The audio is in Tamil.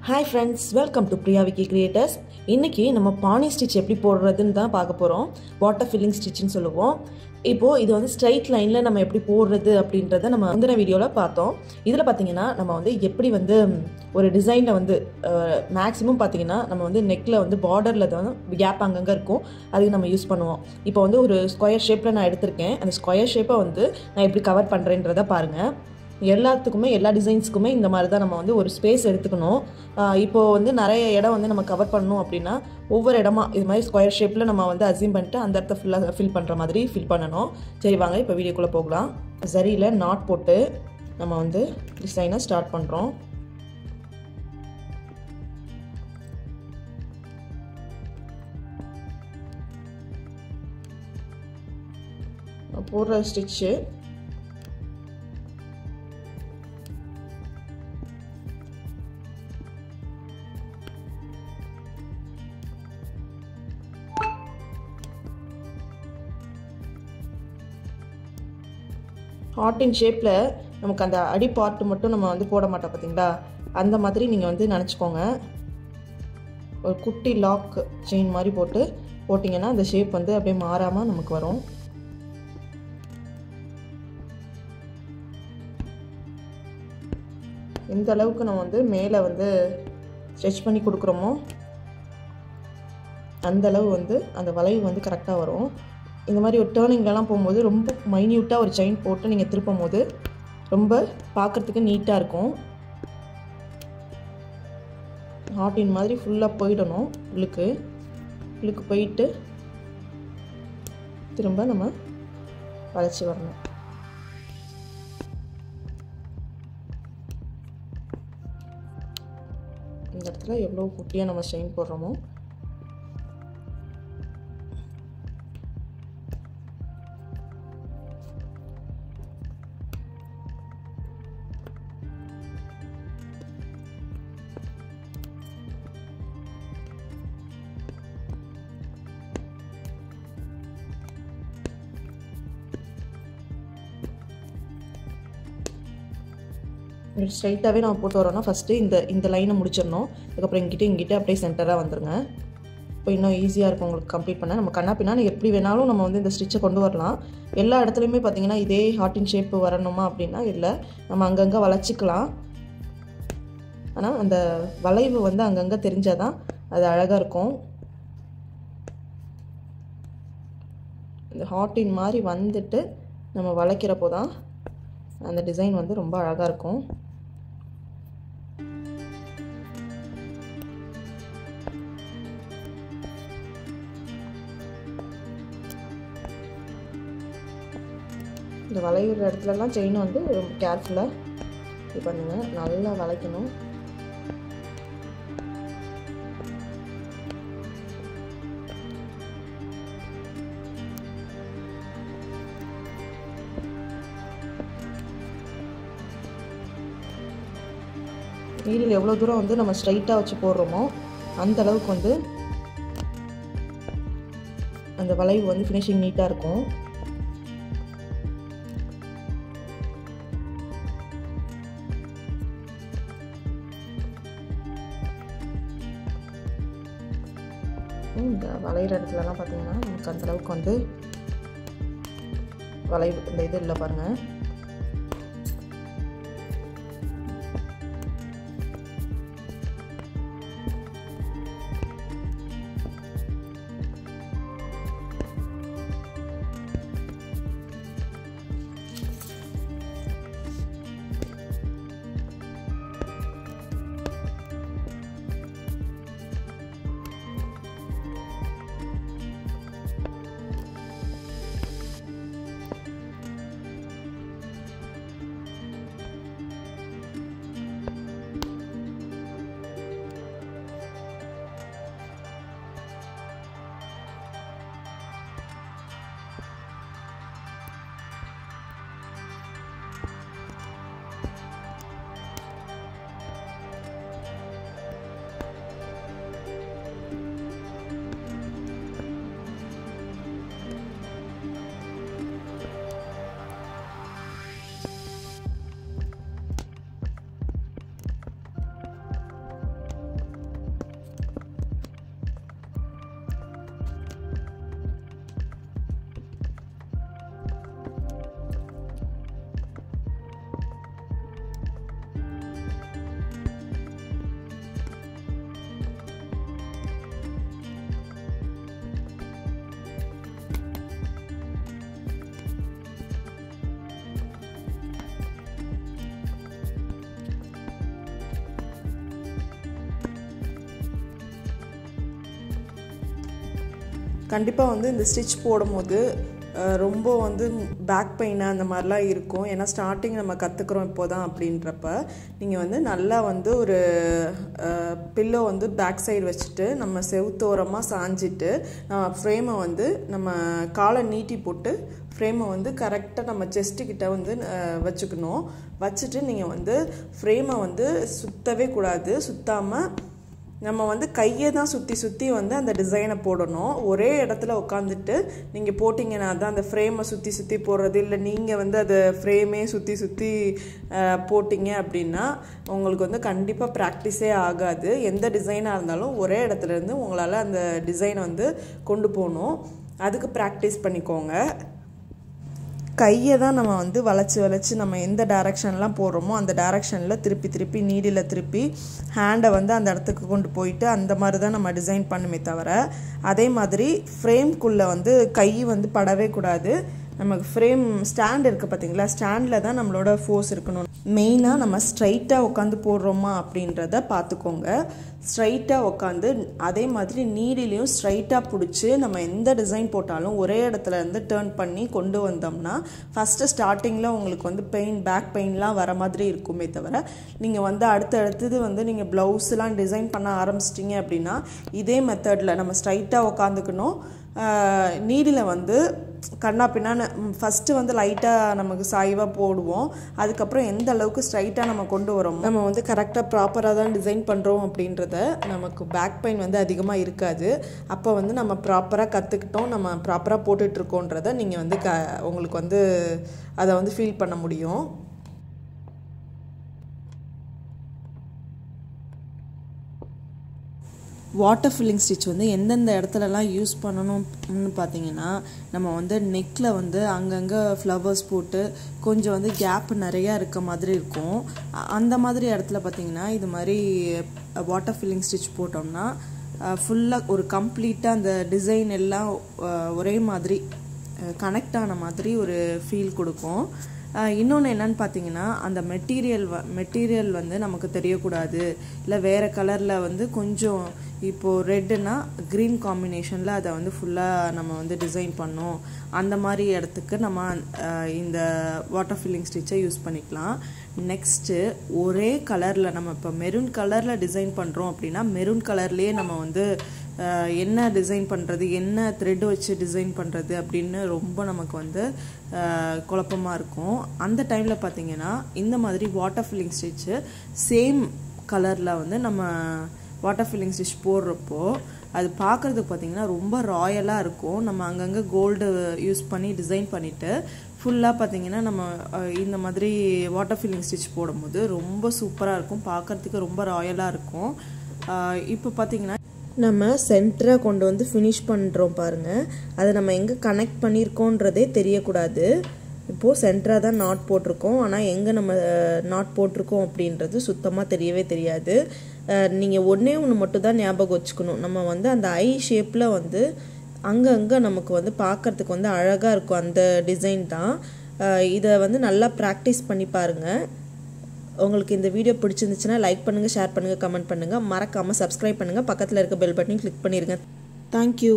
Hi friends, welcome to Priya Vicky Creators. இன்னைக்கு நம்ம பானி ஸ்டிச் எப்படி போடுறதுன்னு தான் பார்க்க போறோம். வாட்டர் ஃபில்லிங் ஸ்டிச்னு சொல்லுவோம். இப்போ இது வந்து ஸ்ட்ரைட் லைன்ல நம்ம எப்படி போடுறது அப்படின்றத நம்ம முந்தின வீடியோல பார்த்தோம். இதுல பாத்தீங்கன்னா நம்ம வந்து எப்படி வந்து ஒரு டிசைன்ல வந்து மேக்ஸிமம் பாத்தீங்கன்னா நம்ம வந்து நெக்ல வந்து பார்டர்ல தான் கேப் அங்கங்க இருக்கும். அதுக்கு நம்ம யூஸ் பண்ணுவோம். இப்போ வந்து ஒரு ஸ்கொயர் ஷேப்ல நான் எடுத்திருக்கேன். அந்த ஸ்கொயர் ஷேப்பை வந்து நான் எப்படி கவர் பண்றேன்றத பாருங்க. எல்லாத்துக்குமே எல்லா டிசைன்ஸ்க்குமே இந்த மாதிரி தான் நம்ம வந்து ஒரு ஸ்பேஸ் எடுத்துக்கணும். இப்போது வந்து நிறைய இடம் வந்து நம்ம கவர் பண்ணணும் அப்படின்னா ஒவ்வொரு இடமா இது மாதிரி ஸ்கொயர் ஷேப்பில் நம்ம வந்து அசியூம் பண்ணிட்டு அந்த இடத்த ஃபுல்லாக ஃபில் பண்ணுற மாதிரி ஃபில் பண்ணணும். சரி வாங்க இப்போ வீடியோக்குள்ளே போகலாம். சரியில் நாட் போட்டு நம்ம வந்து டிசைனை ஸ்டார்ட் பண்ணுறோம். போடுற ஸ்டிச்சு ஹார்ட் இன் ஷேப்பில் நமக்கு அந்த அடி பார்ட் மட்டும் நம்ம வந்து போட மாட்டோம் பார்த்தீங்களா, அந்த மாதிரி நீங்கள் வந்து நினச்சிக்கோங்க. ஒரு குட்டி லாக் செயின் மாதிரி போட்டிங்கன்னா அந்த ஷேப் வந்து அப்படியே மாறாமல் நமக்கு வரும். எந்த அளவுக்கு நம்ம வந்து மேலே வந்து ஸ்ட்ரெச் பண்ணி கொடுக்குறோமோ அந்த அளவு வந்து அந்த வளைவு வந்து கரெக்டாக வரும். இந்த மாதிரி ஒரு டேர்னிங்லலாம் போகும்போது ரொம்ப மைன்யூட்டாக ஒரு செயின் போட்டு நீங்கள் திருப்பும் போது ரொம்ப பார்க்குறதுக்கு நீட்டாக இருக்கும். ஹார்டின் மாதிரி ஃபுல்லாக போயிடணும். உள்ளுக்கு போயிட்டு திரும்ப நம்ம வளைச்சி வரணும். இந்த இடத்துல எவ்வளோ குட்டியாக நம்ம செயின் போடுறோமோ ஸ்ட்ரைட்டாகவே நம்ம போட்டு வரோம்னா ஃபஸ்ட்டு இந்த லைனை முடிச்சிடணும். அதுக்கப்புறம் இங்கிட்ட அப்படியே சென்டராக வந்துடுங்க. இப்போ இன்னும் ஈஸியாக இருக்கும் உங்களுக்கு கம்ப்ளீட் பண்ண. நம்ம கண்ணா பின்னா எப்படி வேணாலும் நம்ம வந்து இந்த ஸ்டிச்சை கொண்டு வரலாம். எல்லா இடத்துலையுமே பார்த்தீங்கன்னா இதே ஹார்டின் ஷேப்பு வரணுமா அப்படின்னா இல்லை, நம்ம அங்கங்கே வளைச்சிக்கலாம். ஆனால் அந்த வளைவு வந்து அங்கங்கே தெரிஞ்சால் தான் அது அழகாக இருக்கும். இந்த ஹார்டின் மாதிரி வந்துட்டு நம்ம வளைக்கிறப்போ தான் அந்த டிசைன் வந்து ரொம்ப அழகாக இருக்கும். இந்த வளைவுற இடத்துலலாம் செயின் வந்து ரொம்ப கேர்ஃபுல்லாக இது பண்ணுங்கள். நல்லா வளைக்கணும். நீடில் எவ்வளோ தூரம் வந்து நம்ம ஸ்ட்ரைட்டாக வச்சு போடுறோமோ அந்த அளவுக்கு வந்து அந்த வளைவு வந்து ஃபினிஷிங் நீட்டாக இருக்கும். இந்த வளைகிற இடத்துலலாம் பார்த்தீங்கன்னா நமக்கு அந்தளவுக்கு வந்து வளைவு இந்த இது இல்லை பாருங்கள். கண்டிப்பாக வந்து இந்த ஸ்டிச் போடும்போது ரொம்ப வந்து பேக் பெயின் அந்த மாதிரிலாம் இருக்கும். ஏன்னா ஸ்டார்டிங் நம்ம கற்றுக்குறோம் இப்போ தான் அப்படின்றப்ப நீங்கள் வந்து நல்லா வந்து ஒரு பில்லோ வந்து பேக் சைடு வச்சுட்டு நம்ம செவுத்தோரமாக சாஞ்சிட்டு நம்ம ஃப்ரேமை வந்து நம்ம காலை நீட்டி போட்டு ஃப்ரேமை வந்து கரெக்டாக நம்ம செஸ்ட்டுக்கிட்ட வந்து வச்சுக்கணும். வச்சுட்டு நீங்கள் வந்து ஃப்ரேமை வந்து சுற்றவே கூடாது. சுற்றாமல் நம்ம வந்து கையை தான் சுற்றி வந்து அந்த டிசைனை போடணும். ஒரே இடத்துல உட்காந்துட்டு நீங்கள் போட்டிங்கன்னா தான் அந்த ஃப்ரேமை சுற்றி போடுறது, இல்லை நீங்கள் வந்து அதை ஃப்ரேமே சுற்றி போட்டிங்க அப்படின்னா உங்களுக்கு வந்து கண்டிப்பாக ப்ராக்டிஸே ஆகாது. எந்த டிசைனாக இருந்தாலும் ஒரே இடத்துலேருந்து உங்களால் அந்த டிசைனை வந்து கொண்டு போகணும். அதுக்கு ப்ராக்டிஸ் பண்ணிக்கோங்க. கையை தான் நம்ம வந்து வளைச்சி நம்ம எந்த டைரக்ஷன்லாம் போடுறோமோ அந்த டைரக்ஷனில் திருப்பி நீடில் திருப்பி ஹேண்டை வந்து அந்த இடத்துக்கு கொண்டு போயிட்டு அந்த மாதிரி தான் நம்ம டிசைன் பண்ணுமே தவிர, அதே மாதிரி ஃப்ரேம்குள்ளே வந்து கை வந்து படவே கூடாது. நமக்கு ஃப்ரேம் ஸ்டாண்ட் இருக்குது பார்த்தீங்களா, ஸ்டாண்டில் தான் நம்மளோட ஃபோர்ஸ் இருக்கணும். மெயினாக நம்ம ஸ்ட்ரைட்டாக உட்காந்து போடுறோமா அப்படின்றத பார்த்துக்கோங்க. ஸ்ட்ரைட்டாக உட்காந்து அதே மாதிரி நீடிலையும் ஸ்ட்ரைட்டாக பிடிச்சி நம்ம எந்த டிசைன் போட்டாலும் ஒரே இடத்துல இருந்து டேர்ன் பண்ணி கொண்டு வந்தோம்னா ஃபஸ்ட்டு ஸ்டார்டிங்கில் உங்களுக்கு வந்து பேக் பெயின்லாம் வர மாதிரி இருக்குமே தவிர, நீங்கள் வந்து அடுத்தது வந்து நீங்கள் ப்ளவுஸ்லாம் டிசைன் பண்ண ஆரம்பிச்சிட்டிங்க அப்படின்னா இதே மெத்தடில் நம்ம ஸ்ட்ரைட்டாக உட்காந்துக்கணும். நீடில் வந்து கண்ணா பின்னான்னு ஃபஸ்ட்டு வந்து லைட்டாக நமக்கு சாய்வாக போடுவோம். அதுக்கப்புறம் எந்த அளவுக்கு ஸ்ட்ரைட்டாக நம்ம கொண்டு வரோம், நம்ம வந்து கரெக்டாக ப்ராப்பராக தான் டிசைன் பண்ணுறோம் அப்படின்றத நமக்கு பேக் பெயின் வந்து அதிகமாக இருக்காது. அப்போ வந்து நம்ம ப்ராப்பராக கற்றுக்கிட்டோம், நம்ம ப்ராப்பராக போட்டுட்ருக்கோன்றதை நீங்கள் வந்து உங்களுக்கு வந்து அதை வந்து ஃபீல் பண்ண முடியும். வாட்டர் ஃபில்லிங் ஸ்டிச் வந்து எந்தெந்த இடத்துலலாம் யூஸ் பண்ணணும்னு பார்த்தீங்கன்னா, நம்ம வந்து நெக்கில் வந்து அங்கங்கே ஃப்ளவர்ஸ் போட்டு கொஞ்சம் வந்து கேப் நிறையா இருக்க மாதிரி இருக்கும். அந்த மாதிரி இடத்துல பார்த்தீங்கன்னா இது மாதிரி வாட்டர் ஃபில்லிங் ஸ்டிச் போட்டோம்னா ஃபுல்லாக ஒரு கம்ப்ளீட்டாக அந்த டிசைன் எல்லாம் ஒரே மாதிரி கனெக்ட் ஆன மாதிரி ஒரு ஃபீல் கொடுக்கும். இன்னொன்று என்னன்னு பார்த்தீங்கன்னா, அந்த மெட்டீரியல் வந்து நமக்கு தெரியக்கூடாது. இல்லை வேறு கலரில் வந்து கொஞ்சம் இப்போது ரெட்டுனா க்ரீன் காம்பினேஷனில் அதை வந்து ஃபுல்லாக நம்ம வந்து டிசைன் பண்ணோம். அந்த மாதிரி இடத்துக்கு நம்ம இந்த வாட்டர் ஃபில்லிங் ஸ்டிச்சை யூஸ் பண்ணிக்கலாம். நெக்ஸ்ட்டு ஒரே கலரில் நம்ம இப்போ மெரூன் கலரில் டிசைன் பண்ணுறோம் அப்படின்னா மெரூன் கலர்லேயே நம்ம வந்து என்ன டிசைன் பண்ணுறது, என்ன த்ரெட் வச்சு டிசைன் பண்ணுறது அப்படின்னு ரொம்ப நமக்கு வந்து குழப்பமாக இருக்கும். அந்த டைமில் பார்த்திங்கன்னா இந்த மாதிரி வாட்டர் ஃபில்லிங் ஸ்டிச்சு சேம் கலரில் வந்து நம்ம வாட்டர் ஃபில்லிங் ஸ்டிச் போடுறப்போ அது பார்க்குறதுக்கு பார்த்திங்கன்னா ரொம்ப ராயலாக இருக்கும். நம்ம அங்கங்கே கோல்டு யூஸ் பண்ணி டிசைன் பண்ணிவிட்டு ஃபுல்லாக பார்த்திங்கன்னா நம்ம இந்த மாதிரி வாட்டர் ஃபில்லிங் ஸ்டிச் போடும்போது ரொம்ப சூப்பராக இருக்கும், பார்க்குறதுக்கு ரொம்ப ராயலாக இருக்கும். இப்போ பார்த்திங்கன்னா நம்ம சென்டராக கொண்டு வந்து ஃபினிஷ் பண்ணுறோம் பாருங்கள், அதை நம்ம எங்கே கனெக்ட் பண்ணியிருக்கோன்றதே தெரியக்கூடாது. இப்போது சென்டராக தான் நாட் போட்டிருக்கோம், ஆனால் எங்கே நம்ம நாட் போட்டிருக்கோம் அப்படின்றது சுத்தமாக தெரியவே தெரியாது. நீங்கள் ஒன்று மட்டும் தான் ஞாபகம் வச்சுக்கணும், நம்ம வந்து அந்த ஐ ஷேப்பில் வந்து அங்கங்கே நமக்கு வந்து பார்க்குறதுக்கு வந்து அழகாக இருக்கும் அந்த டிசைன் தான். இதை வந்து நல்லா ப்ராக்டிஸ் பண்ணி பாருங்கள். உங்களுக்கு இந்த வீடியோ பிடிச்சிருந்துச்சுன்னா லைக் பண்ணுங்கள், ஷேர் பண்ணுங்கள், கமெண்ட் பண்ணுங்கள். மறக்காமல் சப்ஸ்கிரைப் பண்ணுங்கள். பக்கத்தில் இருக்க பெல் பட்டனையும் கிளிக் பண்ணிடுங்க. தேங்க்யூ.